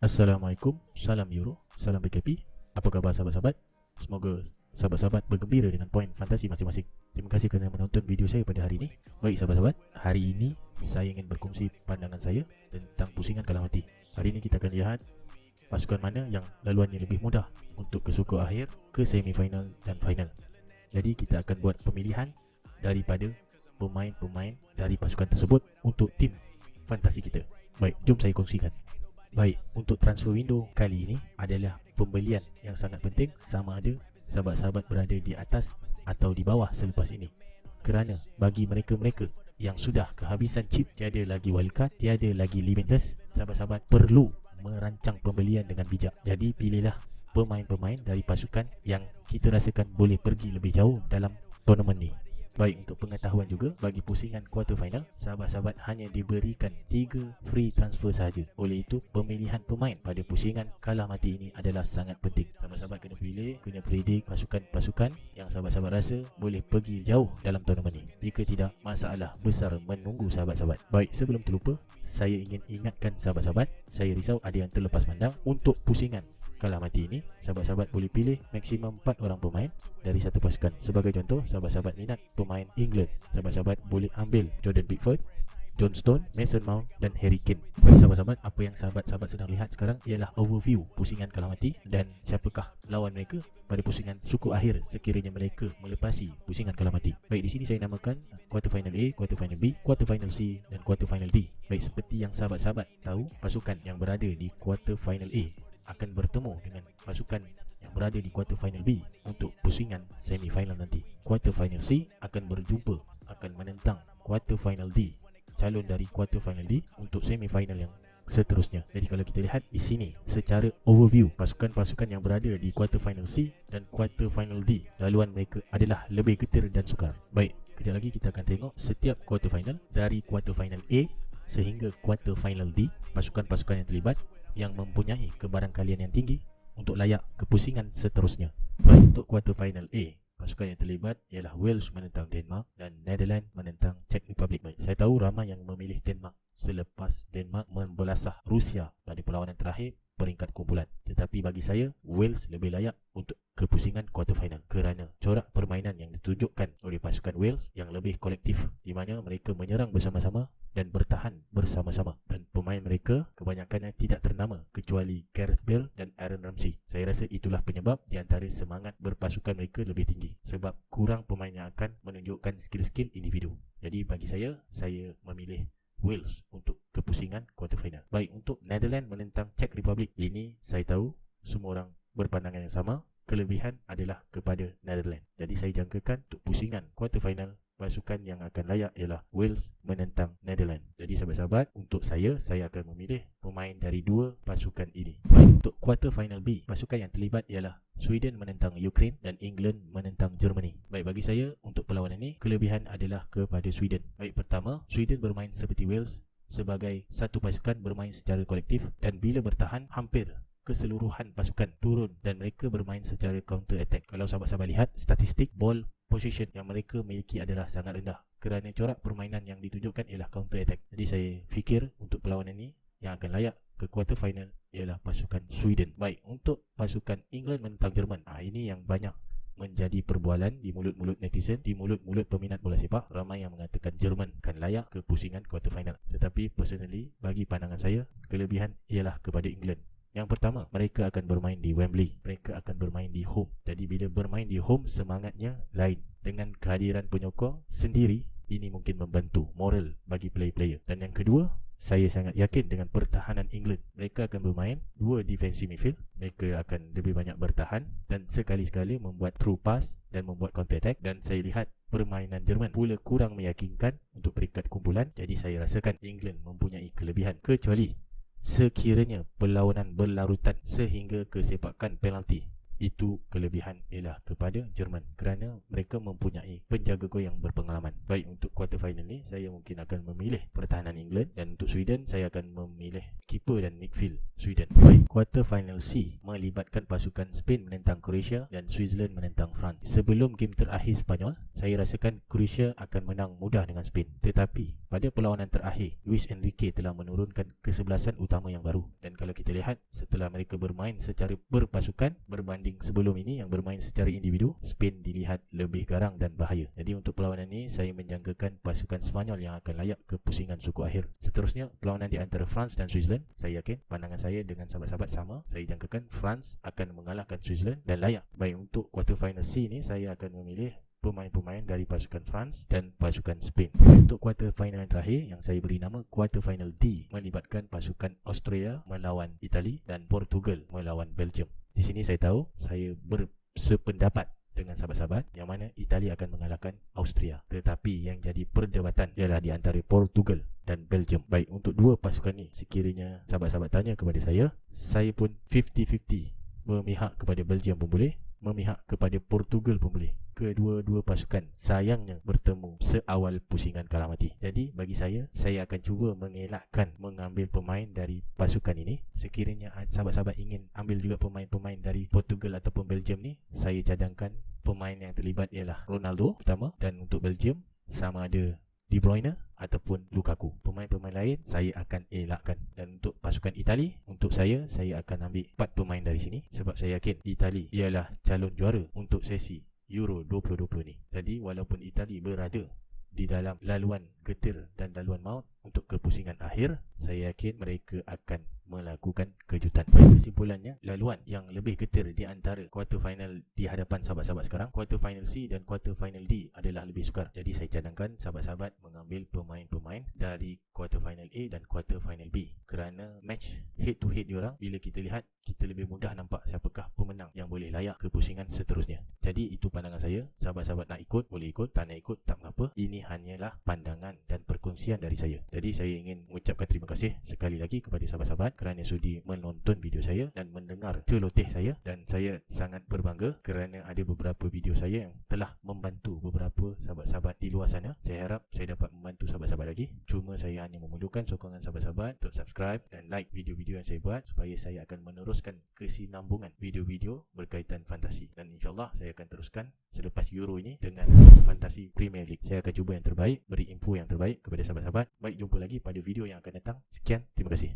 Assalamualaikum, salam Euro, salam PKP. Apa khabar sahabat-sahabat? Semoga sahabat-sahabat bergembira dengan poin fantasi masing-masing. Terima kasih kerana menonton video saya pada hari ini. Baik sahabat-sahabat, hari ini saya ingin berkongsi pandangan saya tentang pusingan kalah mati. Hari ini kita akan lihat pasukan mana yang laluannya lebih mudah untuk ke suku akhir, ke semifinal dan final. Jadi kita akan buat pemilihan daripada pemain-pemain dari pasukan tersebut untuk tim fantasi kita. Baik, jom saya kongsikan. Baik, untuk transfer window kali ini adalah pembelian yang sangat penting, sama ada sahabat-sahabat berada di atas atau di bawah selepas ini. Kerana bagi mereka-mereka yang sudah kehabisan chip, tiada lagi wildcard, tiada lagi limitless, sahabat-sahabat perlu merancang pembelian dengan bijak. Jadi pilihlah pemain-pemain dari pasukan yang kita rasakan boleh pergi lebih jauh dalam tournament ni. Baik, untuk pengetahuan juga, bagi pusingan quarter final, sahabat-sahabat hanya diberikan 3 free transfer sahaja. Oleh itu, pemilihan pemain pada pusingan kalah mati ini adalah sangat penting. Sahabat-sahabat kena pilih, kena predict pasukan-pasukan yang sahabat-sahabat rasa boleh pergi jauh dalam tournament ini. Jika tidak, masalah besar menunggu sahabat-sahabat. Baik, sebelum terlupa, saya ingin ingatkan sahabat-sahabat, saya risau ada yang terlepas pandang. Untuk pusingan kalah mati ini, sahabat-sahabat boleh pilih maksimum 4 orang pemain dari satu pasukan. Sebagai contoh, sahabat-sahabat minat pemain England, sahabat-sahabat boleh ambil Jordan Pickford, John Stone, Mason Mount dan Harry Kane. Baik sahabat-sahabat, apa yang sahabat-sahabat sedang lihat sekarang ialah overview pusingan kalah mati dan siapakah lawan mereka pada pusingan suku akhir sekiranya mereka melepasi pusingan kalah mati. Baik, di sini saya namakan quarter final A, quarter final B, quarter final C dan quarter final D. Baik, seperti yang sahabat-sahabat tahu, pasukan yang berada di quarter final A akan bertemu dengan pasukan yang berada di quarter final B untuk pusingan semifinal nanti. Quarter final C akan berjumpa, akan menentang quarter final D, calon dari quarter final D untuk semifinal yang seterusnya. Jadi kalau kita lihat di sini secara overview, pasukan-pasukan yang berada di quarter final C dan quarter final D, laluan mereka adalah lebih getir dan sukar. Baik, kejap lagi kita akan tengok setiap quarter final dari quarter final A sehingga quarter final D, pasukan-pasukan yang terlibat yang mempunyai kebarangkalian yang tinggi untuk layak ke pusingan seterusnya. Baik, untuk quarter final A, pasukan yang terlibat ialah Wales menentang Denmark dan Netherlands menentang Czech Republic. Baik, saya tahu ramai yang memilih Denmark selepas Denmark membelasah Rusia pada perlawanan terakhir peringkat kumpulan. Tetapi bagi saya, Wales lebih layak untuk ke pusingan quarter final kerana corak permainan yang ditunjukkan oleh pasukan Wales yang lebih kolektif, di mana mereka menyerang bersama-sama dan bertahan bersama-sama, dan pemain mereka kebanyakannya tidak ternama kecuali Gareth Bale dan Aaron Ramsey. Saya rasa itulah penyebab di antara semangat berpasukan mereka lebih tinggi, sebab kurang pemain yang akan menunjukkan skill-skill individu. Jadi bagi saya memilih Wales untuk kepusingan quarter final. Baik, untuk Netherlands menentang Czech Republic, ini saya tahu semua orang berpandangan yang sama, kelebihan adalah kepada Netherlands. Jadi saya jangkakan untuk pusingan quarter final, pasukan yang akan layak ialah Wales menentang Netherlands. Jadi sahabat-sahabat, untuk saya akan memilih pemain dari dua pasukan ini. Baik, untuk quarter final B, pasukan yang terlibat ialah Sweden menentang Ukraine dan England menentang Germany. Baik, bagi saya untuk perlawanan ini, kelebihan adalah kepada Sweden. Baik, pertama, Sweden bermain seperti Wales sebagai satu pasukan, bermain secara kolektif, dan bila bertahan hampir keseluruhan pasukan turun dan mereka bermain secara counter attack. Kalau sahabat-sahabat lihat statistik ball possession yang mereka miliki adalah sangat rendah kerana corak permainan yang ditunjukkan ialah counter attack. Jadi saya fikir untuk perlawanan ini yang akan layak ke quarter final ialah pasukan Sweden. Baik, untuk pasukan England menentang Jerman, ini yang banyak menjadi perbualan di mulut-mulut netizen, di mulut-mulut peminat bola sepak. Ramai yang mengatakan Jerman akan layak ke pusingan quarter final. Tetapi personally, bagi pandangan saya, kelebihan ialah kepada England. Yang pertama, mereka akan bermain di Wembley, mereka akan bermain di home. Jadi bila bermain di home, semangatnya lain. Dengan kehadiran penyokong sendiri, ini mungkin membantu moral bagi player-player. Dan yang kedua, saya sangat yakin dengan pertahanan England. Mereka akan bermain dua defensive midfield, mereka akan lebih banyak bertahan dan sekali-sekala membuat through pass dan membuat counter attack. Dan saya lihat permainan Jerman pula kurang meyakinkan untuk peringkat kumpulan. Jadi saya rasakan England mempunyai kelebihan, kecuali sekiranya perlawanan berlarutan sehingga ke sepakan penalti. itu kelebihan ialah kepada Jerman kerana mereka mempunyai penjaga gol yang berpengalaman. Baik, untuk quarter final ni saya mungkin akan memilih pertahanan England, dan untuk Sweden saya akan memilih keeper dan midfield Sweden. Baik, quarter final C melibatkan pasukan Spain menentang Croatia dan Switzerland menentang France. Sebelum game terakhir Spanyol, saya rasakan Croatia akan menang mudah dengan Spain. Tetapi pada perlawanan terakhir, Luis Enrique telah menurunkan kesebelasan utama yang baru, dan kalau kita lihat setelah mereka bermain secara berpasukan berbanding sebelum ini yang bermain secara individu, Spain dilihat lebih garang dan bahaya. Jadi untuk perlawanan ini saya menjangkakan pasukan Spanyol yang akan layak ke pusingan suku akhir. Seterusnya perlawanan di antara France dan Switzerland, saya yakin pandangan saya dengan sahabat-sahabat sama. Saya jangkakan France akan mengalahkan Switzerland dan layak. Baik, untuk quarter final C ni saya akan memilih pemain-pemain dari pasukan France dan pasukan Spain. Untuk quarter final yang terakhir yang saya beri nama quarter final D melibatkan pasukan Austria melawan Itali dan Portugal melawan Belgium. Di sini saya tahu saya bersependapat dengan sahabat-sahabat yang mana Itali akan mengalahkan Austria, tetapi yang jadi perdebatan ialah di antara Portugal dan Belgium. Baik, untuk dua pasukan ni sekiranya sahabat-sahabat tanya kepada saya pun 50-50, memihak kepada Belgium pun boleh, memihak kepada Portugal pun boleh. Kedua-dua pasukan sayangnya bertemu seawal pusingan kalah mati. Jadi bagi saya akan cuba mengelakkan mengambil pemain dari pasukan ini. Sekiranya sahabat-sahabat ingin ambil juga pemain-pemain dari Portugal ataupun Belgium ni, saya cadangkan pemain yang terlibat ialah Ronaldo pertama, dan untuk Belgium sama ada De Bruyne ataupun Lukaku. Pemain-pemain lain saya akan elakkan. Dan untuk pasukan Itali, untuk saya akan ambil 4 pemain dari sini, sebab saya yakin Itali ialah calon juara untuk sesi Euro 2020 ni. Jadi walaupun Itali berada di dalam laluan getir dan laluan maut untuk kepusingan akhir, saya yakin mereka akan melakukan kejutan. Baik, kesimpulannya, laluan yang lebih getir di antara quarter final di hadapan sahabat-sahabat sekarang, quarter final C dan quarter final D adalah lebih sukar. Jadi saya cadangkan sahabat-sahabat mengambil pemain-pemain dari quarter final A dan quarter final B, kerana match head to head diorang, bila kita lihat, kita lebih mudah nampak siapakah pemenang yang boleh layak ke pusingan seterusnya. Jadi itu pandangan saya. Sahabat-sahabat nak ikut boleh ikut, tak nak ikut tak mengapa. Ini hanyalah pandangan dan perkongsian dari saya. Jadi saya ingin mengucapkan terima kasih sekali lagi kepada sahabat-sahabat kerana sudi menonton video saya dan mendengar celoteh saya, dan saya sangat berbangga kerana ada beberapa video saya yang telah membantu beberapa sahabat-sahabat di luar sana. Saya harap saya dapat membantu sahabat-sahabat lagi. Cuma saya hanya memerlukan sokongan sahabat-sahabat untuk subscribe dan like video-video yang saya buat, supaya saya akan meneruskan kesinambungan video-video berkaitan fantasi, dan insyaAllah saya akan teruskan selepas Euro ini dengan fantasi Premier League. Saya akan cuba yang terbaik, beri info yang terbaik kepada sahabat-sahabat. Baik, jumpa lagi pada video yang akan datang. Sekian, terima kasih.